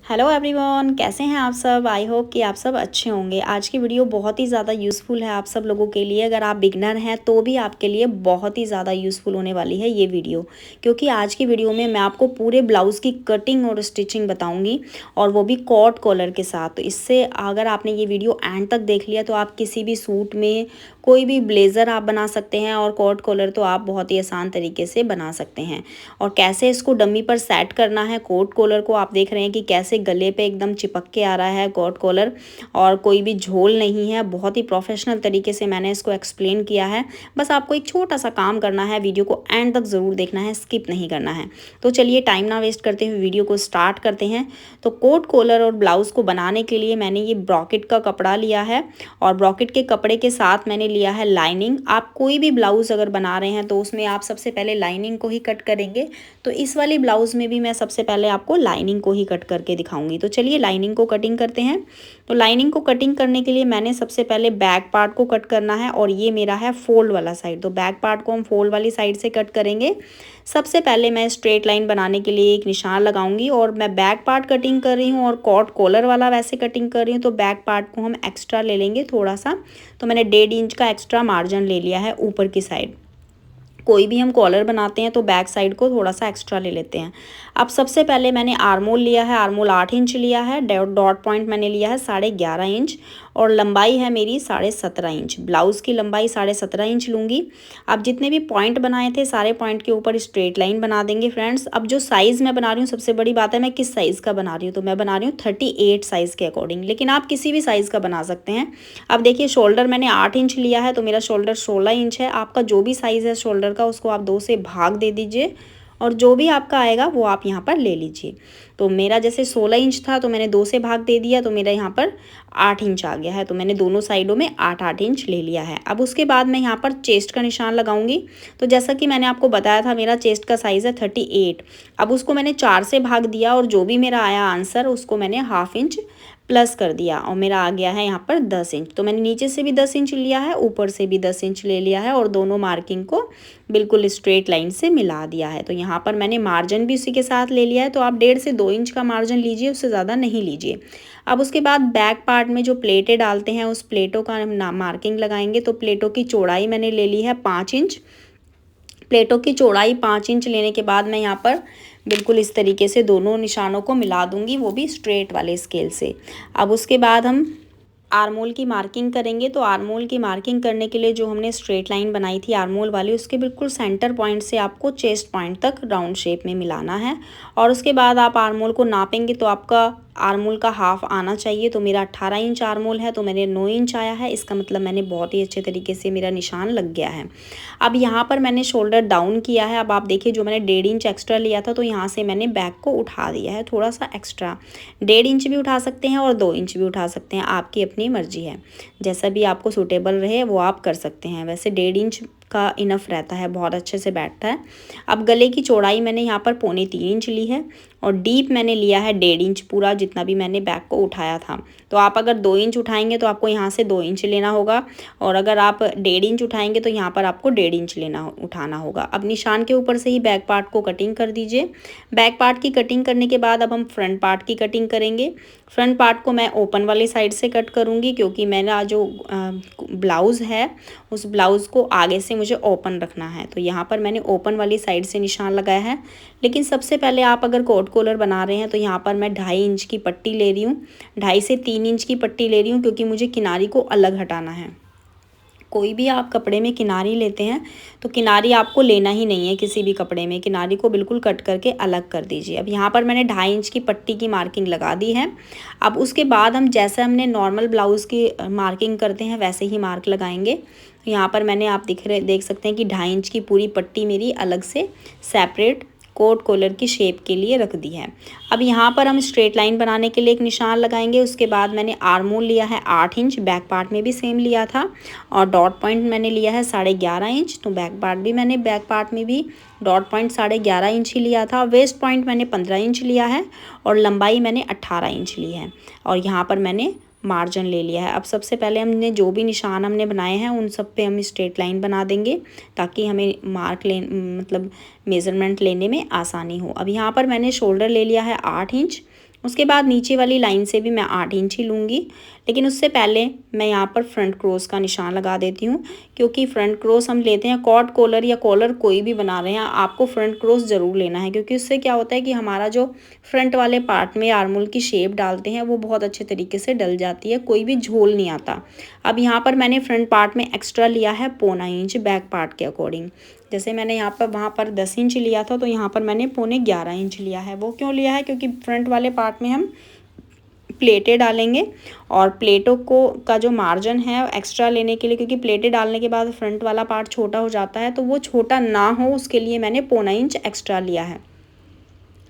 Hello everyone, कैसे हैं आप सब। आई होप कि आप सब अच्छे होंगे। आज की वीडियो बहुत ही ज़्यादा यूज़फुल है आप सब लोगों के लिए। अगर आप बिगनर हैं तो भी आपके लिए बहुत ही ज़्यादा यूज़फुल होने वाली है ये वीडियो, क्योंकि आज की वीडियो में मैं आपको पूरे ब्लाउज़ की कटिंग और स्टिचिंग बताऊंगी, और वो भी कॉट कॉलर के साथ। तो इससे अगर आपने ये वीडियो एंड तक देख लिया तो आप किसी भी सूट में कोई भी ब्लेज़र आप बना सकते हैं, और कॉट कॉलर तो आप बहुत ही आसान तरीके से बना सकते हैं। और कैसे इसको डमी पर सेट करना है कोट कॉलर को, आप देख रहे हैं कि कैसे गले पे एकदम चिपक के आ रहा है कोट कॉलर, और कोई भी झोल नहीं है। बहुत ही प्रोफेशनल तरीके से मैंने इसको एक्सप्लेन किया है। बस आपको एक छोटा सा काम करना है, वीडियो को एंड तक ज़रूर देखना है, स्किप नहीं करना है। तो चलिए टाइम ना वेस्ट करते हुए वीडियो को स्टार्ट करते हैं। तो कोट कॉलर और ब्लाउज़ को बनाने के लिए मैंने ये ब्रॉकेट का कपड़ा लिया है, और ब्रॉकेट के कपड़े के साथ मैंने लिया है लाइनिंग। आप कोई भी ब्लाउज़ अगर बना रहे हैं तो उसमें आप सबसे पहले लाइनिंग को ही कट करेंगे। तो इस वाली ब्लाउज़ में भी मैं सबसे पहले आपको लाइनिंग को ही कट करके दिखाऊंगी। तो चलिए लाइनिंग को कटिंग करते हैं। तो लाइनिंग को कटिंग करने के लिए मैंने सबसे पहले बैक पार्ट को कट करना है, और ये मेरा है फोल्ड वाला साइड। तो बैक पार्ट को हम फोल्ड वाली साइड से कट करेंगे। सबसे पहले मैं स्ट्रेट लाइन बनाने के लिए एक निशान लगाऊंगी, और मैं बैक पार्ट कटिंग कर रही हूँ और कॉट कॉलर वाला वैसे कटिंग कर रही हूँ। तो बैक पार्ट को हम एक्स्ट्रा ले लेंगे थोड़ा सा। तो मैंने 1.5 इंच का एक्स्ट्रा मार्जिन ले लिया है ऊपर की साइड। कोई भी हम कॉलर बनाते हैं तो बैक साइड को थोड़ा सा एक्स्ट्रा ले लेते हैं। अब सबसे पहले मैंने आर्मोल लिया है, आर्मोल 8 इंच लिया है। डॉट पॉइंट मैंने लिया है 11.5 इंच, और लंबाई है मेरी 17.5 इंच। ब्लाउज़ की लंबाई 17.5 इंच लूँगी। अब जितने भी पॉइंट बनाए थे सारे पॉइंट के ऊपर स्ट्रेट लाइन बना देंगे फ्रेंड्स। अब जो साइज़ मैं बना रही हूँ, सबसे बड़ी बात है मैं किस साइज़ का बना रही हूँ। तो मैं बना रही हूँ 38 साइज़ के अकॉर्डिंग, लेकिन आप किसी भी साइज़ का बना सकते हैं। अब देखिए शोल्डर मैंने 8 इंच लिया है, तो मेरा शोल्डर 16 इंच है। आपका जो भी साइज़ है शोल्डर का उसको आप 2 से भाग दे दीजिए, और जो भी आपका आएगा वो आप यहाँ पर ले लीजिए। तो मेरा जैसे 16 इंच था तो मैंने 2 से भाग दे दिया, तो मेरा यहाँ पर 8 इंच आ गया है। तो मैंने दोनों साइडों में 8-8 इंच ले लिया है। अब उसके बाद मैं यहाँ पर चेस्ट का निशान लगाऊंगी। तो जैसा कि मैंने आपको बताया था मेरा चेस्ट का साइज़ है 38। अब उसको मैंने 4 से भाग दिया, और जो भी मेरा आया आंसर उसको मैंने ½ इंच प्लस कर दिया, और मेरा आ गया है यहाँ पर 10 इंच। तो मैंने नीचे से भी 10 इंच लिया है, ऊपर से भी 10 इंच ले लिया है, और दोनों मार्किंग को बिल्कुल स्ट्रेट लाइन से मिला दिया है। तो यहाँ पर मैंने मार्जिन भी उसी के साथ ले लिया है। तो आप 1.5 से 2 इंच का मार्जिन लीजिए, उससे ज़्यादा नहीं लीजिए। अब उसके बाद बैक पार्ट में जो प्लेटें डालते हैं उस प्लेटों का हम मार्किंग लगाएंगे। तो प्लेटों की चौड़ाई मैंने ले ली है 5 इंच। प्लेटों की चौड़ाई 5 इंच लेने के बाद मैं यहाँ पर बिल्कुल इस तरीके से दोनों निशानों को मिला दूंगी, वो भी स्ट्रेट वाले स्केल से। अब उसके बाद हम आर्मोल की मार्किंग करेंगे। तो आर्मोल की मार्किंग करने के लिए जो हमने स्ट्रेट लाइन बनाई थी आर्मोल वाली, उसके बिल्कुल सेंटर पॉइंट से आपको चेस्ट पॉइंट तक राउंड शेप में मिलाना है। और उसके बाद आप आर्मोल को नापेंगे तो आपका आर्मोल का हाफ आना चाहिए। तो मेरा 18 इंच आर्मोल है, तो मेरे 9 इंच आया है। इसका मतलब मैंने बहुत ही अच्छे तरीके से मेरा निशान लग गया है। अब यहाँ पर मैंने शोल्डर डाउन किया है। अब आप देखिए जो मैंने 1.5 इंच एक्स्ट्रा लिया था, तो यहाँ से मैंने बैक को उठा दिया है थोड़ा सा एक्स्ट्रा। 1.5 इंच भी उठा सकते हैं और 2 इंच भी उठा सकते हैं, आपकी अपनी मर्जी है। जैसा भी आपको सूटेबल रहे वो आप कर सकते हैं। वैसे 1.5 इंच का इनफ रहता है, बहुत अच्छे से बैठता है। अब गले की चौड़ाई मैंने यहाँ पर 3.25 इंच ली है, और डीप मैंने लिया है 1.5 इंच पूरा, जितना भी मैंने बैक को उठाया था। तो आप अगर 2 इंच उठाएंगे तो आपको यहाँ से 2 इंच लेना होगा, और अगर आप 1.5 इंच उठाएंगे तो यहाँ पर आपको 1.5 इंच उठाना होगा। अब निशान के ऊपर से ही बैक पार्ट को कटिंग कर दीजिए। बैक पार्ट की कटिंग करने के बाद अब हम फ्रंट पार्ट की कटिंग करेंगे। फ्रंट पार्ट को मैं ओपन वाली साइड से कट करूँगी, क्योंकि मेरा जो ब्लाउज़ है उस ब्लाउज़ को आगे से मुझे ओपन रखना है। तो यहाँ पर मैंने ओपन वाली साइड से निशान लगाया है। लेकिन सबसे पहले आप अगर कोट कॉलर बना रहे हैं तो यहाँ पर मैं 2.5 इंच की पट्टी ले रही हूँ, 2.5 से 3 इंच की पट्टी ले रही हूँ, क्योंकि मुझे किनारी को अलग हटाना है। कोई भी आप कपड़े में किनारी लेते हैं तो किनारी आपको लेना ही नहीं है, किसी भी कपड़े में किनारी को बिल्कुल कट करके अलग कर दीजिए। अब यहाँ पर मैंने 2.5 इंच की पट्टी की मार्किंग लगा दी है। अब उसके बाद हम जैसे हमने नॉर्मल ब्लाउज़ की मार्किंग करते हैं वैसे ही मार्क लगाएंगे। यहाँ पर मैंने आप देख सकते हैं कि 2.5 इंच की पूरी पट्टी मेरी अलग से सेपरेट कोट कॉलर की शेप के लिए रख दी है। अब यहाँ पर हम स्ट्रेट लाइन बनाने के लिए एक निशान लगाएंगे। उसके बाद मैंने आर्मोल लिया है 8 इंच, बैक पार्ट में भी सेम लिया था, और डॉट पॉइंट मैंने लिया है 11.5 इंच। तो बैक पार्ट में भी डॉट पॉइंट 11.5 इंच ही लिया था। वेस्ट पॉइंट मैंने 15 इंच लिया है, और लंबाई मैंने 18 इंच ली है, और यहाँ पर मैंने मार्जिन ले लिया है। अब सबसे पहले हमने जो भी निशान हमने बनाए हैं उन सब पे हम स्ट्रेट लाइन बना देंगे, ताकि हमें मतलब मेज़रमेंट लेने में आसानी हो। अब यहाँ पर मैंने शोल्डर ले लिया है 8 इंच, उसके बाद नीचे वाली लाइन से भी मैं 8 इंच ही लूँगी, लेकिन उससे पहले मैं यहाँ पर फ्रंट क्रॉस का निशान लगा देती हूँ, क्योंकि फ्रंट क्रॉस हम लेते हैं कॉट कॉलर या कॉलर कोई भी बना रहे हैं, आपको फ्रंट क्रॉस ज़रूर लेना है, क्योंकि उससे क्या होता है कि हमारा जो फ्रंट वाले पार्ट में आर्मोल की शेप डालते हैं वो बहुत अच्छे तरीके से डल जाती है, कोई भी झोल नहीं आता। अब यहाँ पर मैंने फ्रंट पार्ट में एक्स्ट्रा लिया है 0.25 इंच बैक पार्ट के अकॉर्डिंग। जैसे मैंने यहाँ पर वहाँ पर 10 इंच लिया था, तो यहाँ पर मैंने 11.25 इंच लिया है। वो क्यों लिया है, क्योंकि फ्रंट वाले पार्ट में हम प्लेटें डालेंगे, और प्लेटों को का जो मार्जिन है एक्स्ट्रा लेने के लिए, क्योंकि प्लेटें डालने के बाद फ्रंट वाला पार्ट छोटा हो जाता है, तो वो छोटा ना हो उसके लिए मैंने 0.25 इंच एक्स्ट्रा लिया है।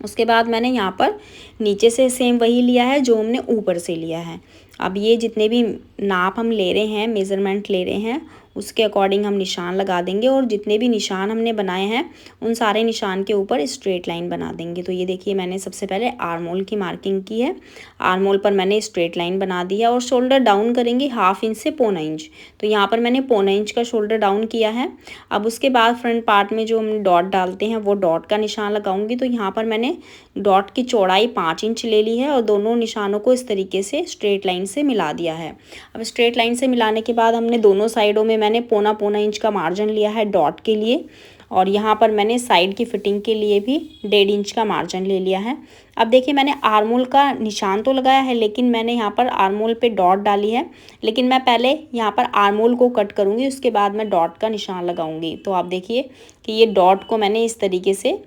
उसके बाद मैंने यहाँ पर नीचे से सेम वही लिया है जो हमने ऊपर से लिया है। अब ये जितने भी नाप हम ले रहे हैं, मेज़रमेंट ले रहे हैं, उसके अकॉर्डिंग हम निशान लगा देंगे, और जितने भी निशान हमने बनाए हैं उन सारे निशान के ऊपर स्ट्रेट लाइन बना देंगे। तो ये देखिए मैंने सबसे पहले आर्मोल की मार्किंग की है, आर्मोल पर मैंने स्ट्रेट लाइन बना दी है, और शोल्डर डाउन करेंगे 1/2 इंच से 0.25 इंच। तो यहाँ पर मैंने 0.25 इंच का शोल्डर डाउन किया है। अब उसके बाद फ्रंट पार्ट में जो हम डॉट डालते हैं वो डॉट का निशान लगाऊंगी। तो यहाँ पर मैंने डॉट की चौड़ाई 5 इंच ले ली है, और दोनों निशानों को इस तरीके से स्ट्रेट लाइन से मिला दिया है। अब स्ट्रेट लाइन से मिलाने के बाद हमने दोनों साइडों में मैंने 0.25 इंच का मार्जिन लिया है डॉट के लिए, और यहाँ पर मैंने साइड की फिटिंग के लिए भी 1.5 इंच का मार्जिन ले लिया है। अब देखिए मैंने आर्मोल का निशान तो लगाया है, लेकिन मैंने यहाँ पर आर्मोल पे डॉट डाली है, लेकिन मैं पहले यहाँ पर आर्मोल को कट करूँगी, उसके बाद मैं डॉट का निशान लगाऊंगी। तो आप देखिए कि ये डॉट को मैंने इस तरीके से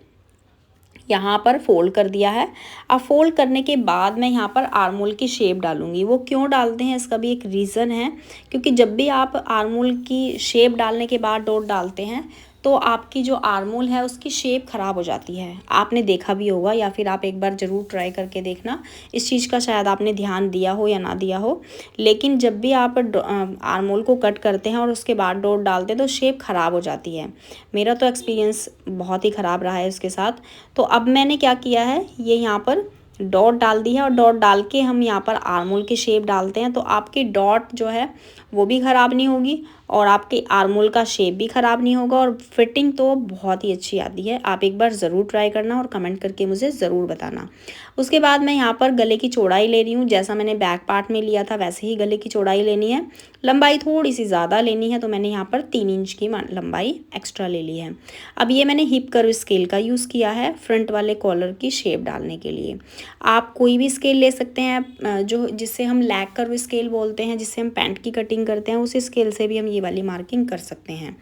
यहाँ पर फोल्ड कर दिया है। अब फोल्ड करने के बाद मैं यहाँ पर आर्मोल की शेप डालूंगी। वो क्यों डालते हैं इसका भी एक रीज़न है, क्योंकि जब भी आप आर्मोल की शेप डालने के बाद डॉट डालते हैं तो आपकी जो आर्मोल है उसकी शेप ख़राब हो जाती है। आपने देखा भी होगा, या फिर आप एक बार ज़रूर ट्राई करके देखना, इस चीज़ का शायद आपने ध्यान दिया हो या ना दिया हो, लेकिन जब भी आप आर्मोल को कट करते हैं और उसके बाद डॉट डालते हैं तो शेप ख़राब हो जाती है। मेरा तो एक्सपीरियंस बहुत ही ख़राब रहा है इसके साथ। तो अब मैंने क्या किया है, ये यहाँ पर डॉट डाल दी है, और डॉट डाल के हम यहाँ पर आर्मोल की शेप डालते हैं, तो आपकी डॉट जो है वो भी ख़राब नहीं होगी, और आपके आर्मोल का शेप भी ख़राब नहीं होगा, और फिटिंग तो बहुत ही अच्छी आती है। आप एक बार ज़रूर ट्राई करना और कमेंट करके मुझे ज़रूर बताना। उसके बाद मैं यहाँ पर गले की चौड़ाई ले रही हूँ। जैसा मैंने बैक पार्ट में लिया था वैसे ही गले की चौड़ाई लेनी है। लंबाई थोड़ी सी ज़्यादा लेनी है, तो मैंने यहाँ पर 3 इंच की लंबाई एक्स्ट्रा ले ली है। अब ये मैंने हिप कर्व स्केल का यूज़ किया है फ्रंट वाले कॉलर की शेप डालने के लिए। आप कोई भी स्केल ले सकते हैं, जो जिससे हम लैग कर्व स्केल बोलते हैं, जिससे हम पैंट की कटिंग करते हैं, उस स्केल से भी हम ये वाली मार्किंग कर सकते हैं।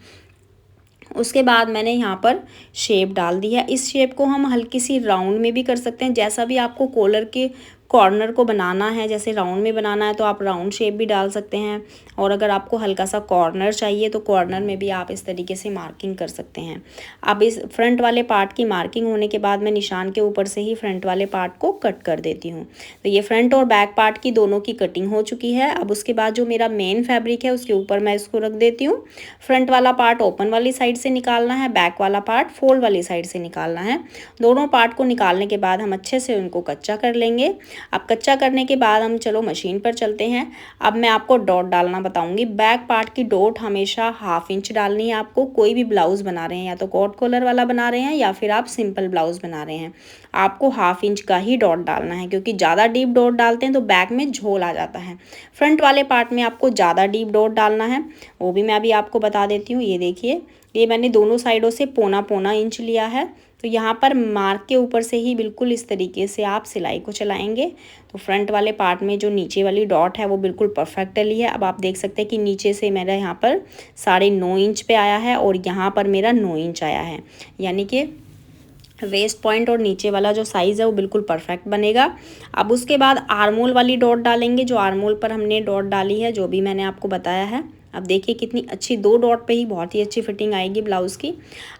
उसके बाद मैंने यहाँ पर शेप डाल दी है। इस शेप को हम हल्की सी राउंड में भी कर सकते हैं, जैसा भी आपको कॉलर के कॉर्नर को बनाना है, जैसे राउंड में बनाना है तो आप राउंड शेप भी डाल सकते हैं, और अगर आपको हल्का सा कॉर्नर चाहिए तो कॉर्नर में भी आप इस तरीके से मार्किंग कर सकते हैं। अब इस फ्रंट वाले पार्ट की मार्किंग होने के बाद मैं निशान के ऊपर से ही फ्रंट वाले पार्ट को कट कर देती हूँ। तो ये फ्रंट और बैक पार्ट की दोनों की कटिंग हो चुकी है। अब उसके बाद जो मेरा मेन फैब्रिक है उसके ऊपर मैं इसको रख देती हूँ। फ्रंट वाला पार्ट ओपन वाली साइड से निकालना है, बैक वाला पार्ट फोल्ड वाली साइड से निकालना है। दोनों पार्ट को निकालने के बाद हम अच्छे से उनको कच्चा कर लेंगे। अब कच्चा करने के बाद हम चलो मशीन पर चलते हैं। अब मैं आपको डॉट डालना बताऊंगी। बैक पार्ट की डॉट हमेशा 1/2 इंच डालनी है आपको। कोई भी ब्लाउज बना रहे हैं, या तो कॉट कॉलर वाला बना रहे हैं या फिर आप सिंपल ब्लाउज बना रहे हैं, आपको 1/2 इंच का ही डॉट डालना है, क्योंकि ज़्यादा डीप डॉट डालते हैं तो बैक में झोल आ जाता है। फ्रंट वाले पार्ट में आपको ज़्यादा डीप डॉट डालना है, वो भी मैं अभी आपको बता देती हूँ। ये देखिए, ये मैंने दोनों साइडों से 0.25 इंच लिया है। तो यहाँ पर मार्क के ऊपर से ही बिल्कुल इस तरीके से आप सिलाई को चलाएंगे। तो फ्रंट वाले पार्ट में जो नीचे वाली डॉट है वो बिल्कुल परफेक्ट डली है। अब आप देख सकते हैं कि नीचे से मेरा यहाँ पर 9.5 इंच पे आया है, और यहाँ पर मेरा 9 इंच आया है, यानी कि वेस्ट पॉइंट और नीचे वाला जो साइज़ है वो बिल्कुल परफेक्ट बनेगा। अब उसके बाद आर्मोल वाली डॉट डालेंगे। जो आर्मोल पर हमने डॉट डाली है, जो भी मैंने आपको बताया है, अब देखिए कितनी अच्छी 2 डॉट पे ही बहुत ही अच्छी फिटिंग आएगी ब्लाउज़ की।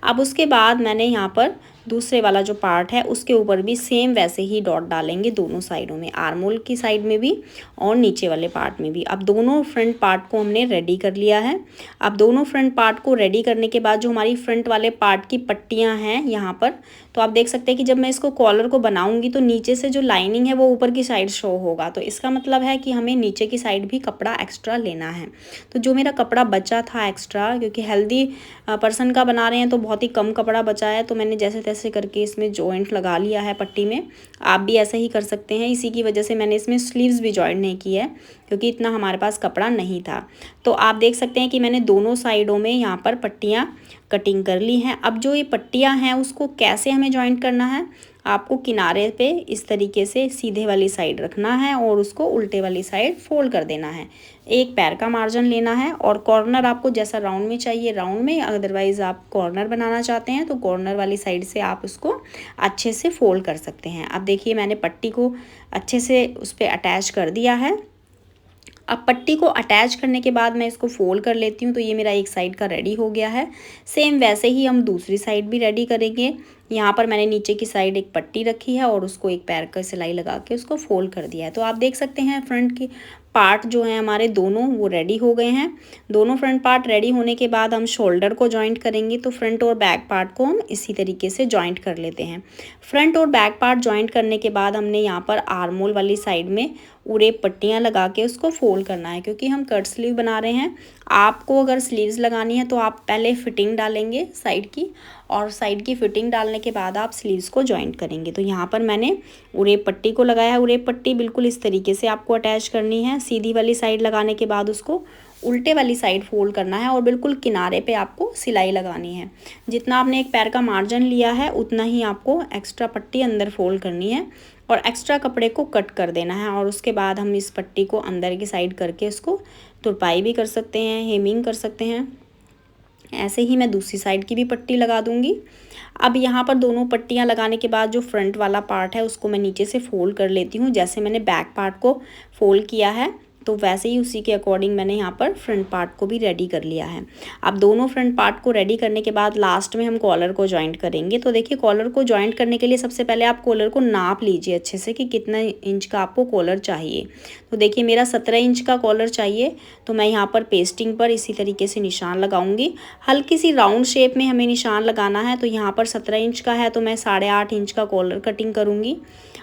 अब उसके बाद मैंने यहाँ पर दूसरे वाला जो पार्ट है उसके ऊपर भी सेम वैसे ही डॉट डालेंगे, दोनों साइडों में, आर्मोल की साइड में भी और नीचे वाले पार्ट में भी। अब दोनों फ्रंट पार्ट को हमने रेडी कर लिया है। अब दोनों फ्रंट पार्ट को रेडी करने के बाद जो हमारी फ्रंट वाले पार्ट की पट्टियाँ हैं यहाँ पर, तो तो आप देख सकते हैं कि जब मैं इसको कॉलर को बनाऊंगी तो नीचे से जो लाइनिंग है वो ऊपर की साइड शो होगा, तो इसका मतलब है कि हमें नीचे की साइड भी कपड़ा एक्स्ट्रा लेना है। तो जो मेरा कपड़ा बचा था एक्स्ट्रा, क्योंकि हेल्दी पर्सन का बना रहे हैं तो बहुत ही कम कपड़ा बचा है, तो मैंने जैसे तैसे करके इसमें जॉइंट लगा लिया है पट्टी में। आप भी ऐसे ही कर सकते हैं। इसी की वजह से मैंने इसमें स्लीव्स भी जॉइंट नहीं की है, क्योंकि इतना हमारे पास कपड़ा नहीं था। तो आप देख सकते हैं कि मैंने दोनों साइडों में यहाँ पर पट्टियाँ कटिंग कर ली हैं। अब जो ये पट्टियाँ हैं उसको कैसे हमें जॉइंट करना है, आपको किनारे पे इस तरीके से सीधे वाली साइड रखना है और उसको उल्टे वाली साइड फोल्ड कर देना है। एक पैर का मार्जिन लेना है और कॉर्नर आपको जैसा राउंड में चाहिए राउंड में, अदरवाइज़ आप कॉर्नर बनाना चाहते हैं तो कॉर्नर वाली साइड से आप उसको अच्छे से फोल्ड कर सकते हैं। अब देखिए मैंने पट्टी को अच्छे से उस पर अटैच कर दिया है। अब पट्टी को अटैच करने के बाद मैं इसको फोल्ड कर लेती हूँ, तो ये मेरा एक साइड का रेडी हो गया है। सेम वैसे ही हम दूसरी साइड भी रेडी करेंगे। यहाँ पर मैंने नीचे की साइड एक पट्टी रखी है और उसको एक पैर का सिलाई लगा के उसको फोल्ड कर दिया है। तो आप देख सकते हैं फ्रंट की पार्ट जो है हमारे दोनों वो रेडी हो गए हैं। दोनों फ्रंट पार्ट रेडी होने के बाद हम शोल्डर को जॉइंट करेंगे, तो फ्रंट और बैक पार्ट को हम इसी तरीके से जॉइंट कर लेते हैं। फ्रंट और बैक पार्ट जॉइंट करने के बाद हमने यहाँ पर आर्म होल वाली साइड में पूरे पट्टियाँ लगा के उसको फोल्ड करना है, क्योंकि हम कट स्लीव बना रहे हैं। आपको अगर स्लीव्स लगानी है तो आप पहले फिटिंग डालेंगे साइड की, और साइड की फिटिंग डालने के बाद आप स्लीव्स को जॉइंट करेंगे। तो यहाँ पर मैंने उरेप पट्टी को लगाया है। उरेप पट्टी बिल्कुल इस तरीके से आपको अटैच करनी है। सीधी वाली साइड लगाने के बाद उसको उल्टे वाली साइड फोल्ड करना है और बिल्कुल किनारे पे आपको सिलाई लगानी है। जितना आपने एक पैर का मार्जिन लिया है उतना ही आपको एक्स्ट्रा पट्टी अंदर फोल्ड करनी है और एक्स्ट्रा कपड़े को कट कर देना है। और उसके बाद हम इस पट्टी को अंदर की साइड करके उसको तुरपाई भी कर सकते हैं, हेमिंग कर सकते हैं। ऐसे ही मैं दूसरी साइड की भी पट्टी लगा दूंगी। अब यहाँ पर दोनों पट्टियाँ लगाने के बाद जो फ्रंट वाला पार्ट है उसको मैं नीचे से फोल्ड कर लेती हूँ। जैसे मैंने बैक पार्ट को फोल्ड किया है तो वैसे ही उसी के अकॉर्डिंग मैंने यहाँ पर फ्रंट पार्ट को भी रेडी कर लिया है। अब दोनों फ्रंट पार्ट को रेडी करने के बाद लास्ट में हम कॉलर को जॉइंट करेंगे। तो देखिए कॉलर को जॉइंट करने के लिए सबसे पहले आप कॉलर को नाप लीजिए अच्छे से कि कितना इंच का आपको कॉलर चाहिए। तो देखिए मेरा 17 इंच का कॉलर चाहिए, तो मैं यहाँ पर पेस्टिंग पर इसी तरीके से निशान लगाऊंगी। हल्की सी राउंड शेप में हमें निशान लगाना है। तो यहाँ पर 17 इंच का है तो मैं 8.5 इंच का कॉलर कटिंग करूँगी।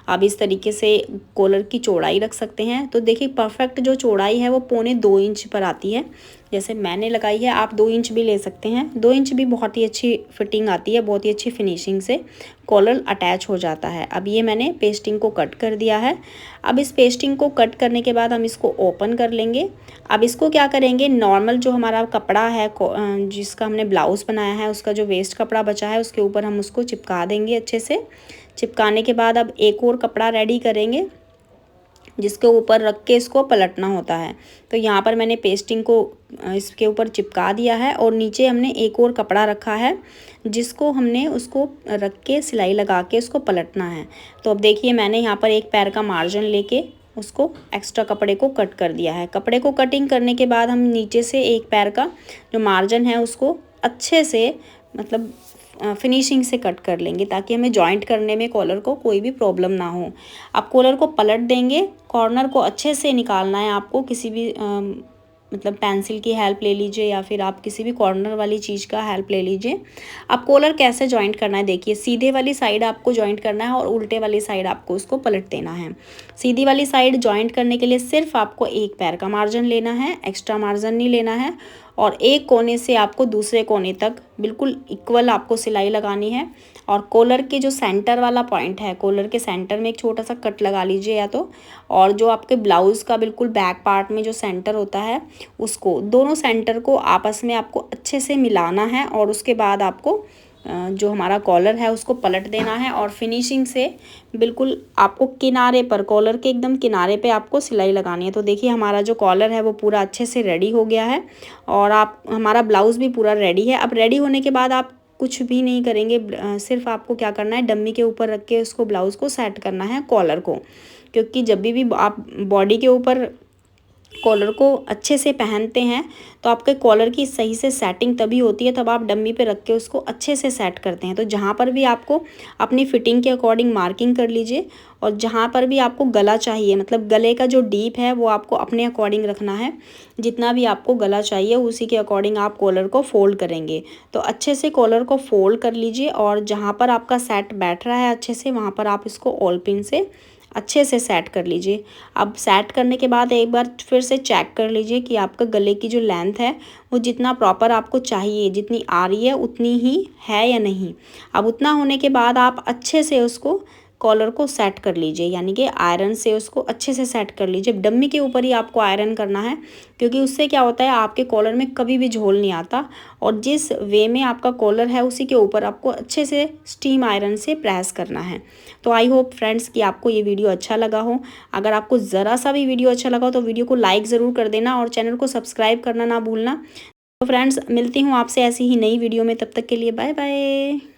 अब इस तरीके से कॉलर की चौड़ाई रख सकते हैं। तो देखिए परफेक्ट जो चौड़ाई है वो 1.25 इंच पर आती है, जैसे मैंने लगाई है। आप 2 इंच भी ले सकते हैं। 2 इंच भी बहुत ही अच्छी फिटिंग आती है, बहुत ही अच्छी फिनिशिंग से कॉलर अटैच हो जाता है। अब ये मैंने पेस्टिंग को कट कर दिया है। अब इस पेस्टिंग को कट करने के बाद हम इसको ओपन कर लेंगे। अब इसको क्या करेंगे, नॉर्मल जो हमारा कपड़ा है जिसका हमने ब्लाउज़ बनाया है उसका जो वेस्ट कपड़ा बचा है उसके ऊपर हम उसको चिपका देंगे अच्छे से। चिपकाने के बाद अब एक और कपड़ा रेडी करेंगे जिसके ऊपर रख के इसको पलटना होता है। तो यहाँ पर मैंने पेस्टिंग को इसके ऊपर चिपका दिया है और नीचे हमने एक और कपड़ा रखा है जिसको हमने उसको रख के सिलाई लगा के उसको पलटना है। तो अब देखिए मैंने यहाँ पर एक पैर का मार्जिन लेके उसको एक्स्ट्रा कपड़े को कट कर दिया है। कपड़े को कटिंग करने के बाद हम नीचे से एक पैर का जो मार्जिन है उसको अच्छे से मतलब फिनिशिंग से कट कर लेंगे ताकि हमें जॉइंट करने में कॉलर को कोई भी प्रॉब्लम ना हो। अब कॉलर को पलट देंगे, कॉर्नर को अच्छे से निकालना है आपको। किसी भी मतलब पेंसिल की हेल्प ले लीजिए या फिर आप किसी भी कॉर्नर वाली चीज़ का हेल्प ले लीजिए। अब कॉलर कैसे जॉइंट करना है देखिए, सीधे वाली साइड आपको जॉइंट करना है और उल्टे वाली साइड आपको उसको पलट देना है। सीधी वाली साइड जॉइंट करने के लिए सिर्फ आपको एक पैर का मार्जिन लेना है, एक्स्ट्रा मार्जिन नहीं लेना है। और एक कोने से आपको दूसरे कोने तक बिल्कुल इक्वल आपको सिलाई लगानी है। और कॉलर के जो सेंटर वाला पॉइंट है, कॉलर के सेंटर में एक छोटा सा कट लगा लीजिए या तो, और जो आपके ब्लाउज़ का बिल्कुल बैक पार्ट में जो सेंटर होता है उसको, दोनों सेंटर को आपस में आपको अच्छे से मिलाना है। और उसके बाद आपको जो हमारा कॉलर है उसको पलट देना है और फिनिशिंग से बिल्कुल आपको किनारे पर, कॉलर के एकदम किनारे पे आपको सिलाई लगानी है। तो देखिए हमारा जो कॉलर है वो पूरा अच्छे से रेडी हो गया है और हमारा ब्लाउज़ भी पूरा रेडी है। अब रेडी होने के बाद आप कुछ भी नहीं करेंगे, सिर्फ आपको क्या करना है, डम्मी के ऊपर रख के उसको ब्लाउज़ को सेट करना है कॉलर को। क्योंकि जब भी आप बॉडी के ऊपर कॉलर को अच्छे से पहनते हैं तो आपके कॉलर की सही से सेटिंग तभी होती है, तब आप डम्मी पे रख के उसको अच्छे से सेट करते हैं। तो जहाँ पर भी आपको अपनी फिटिंग के अकॉर्डिंग मार्किंग कर लीजिए, और जहाँ पर भी आपको गला चाहिए, मतलब गले का जो डीप है वो आपको अपने अकॉर्डिंग रखना है। जितना भी आपको गला चाहिए उसी के अकॉर्डिंग आप कॉलर को फोल्ड करेंगे। तो अच्छे से कॉलर को फोल्ड कर लीजिए, और जहाँ पर आपका सेट बैठ रहा है अच्छे से, वहाँ पर आप इसको ऑल पिन से अच्छे से सेट कर लीजिए। अब सेट करने के बाद एक बार फिर से चेक कर लीजिए कि आपका गले की जो लेंथ है वो जितना प्रॉपर आपको चाहिए, जितनी आ रही है उतनी ही है या नहीं। अब उतना होने के बाद आप अच्छे से उसको कॉलर को सेट कर लीजिए, यानी कि आयरन से उसको अच्छे से सेट कर लीजिए। डम्मी के ऊपर ही आपको आयरन करना है, क्योंकि उससे क्या होता है आपके कॉलर में कभी भी झोल नहीं आता, और जिस वे में आपका कॉलर है उसी के ऊपर आपको अच्छे से स्टीम आयरन से प्रेस करना है। तो आई होप फ्रेंड्स कि आपको ये वीडियो अच्छा लगा हो। अगर आपको ज़रा सा भी वीडियो अच्छा लगा हो तो वीडियो को लाइक ज़रूर कर देना, और चैनल को सब्सक्राइब करना ना भूलना। तो फ्रेंड्स मिलती हूँ आपसे ऐसी ही नई वीडियो में, तब तक के लिए बाय बाय।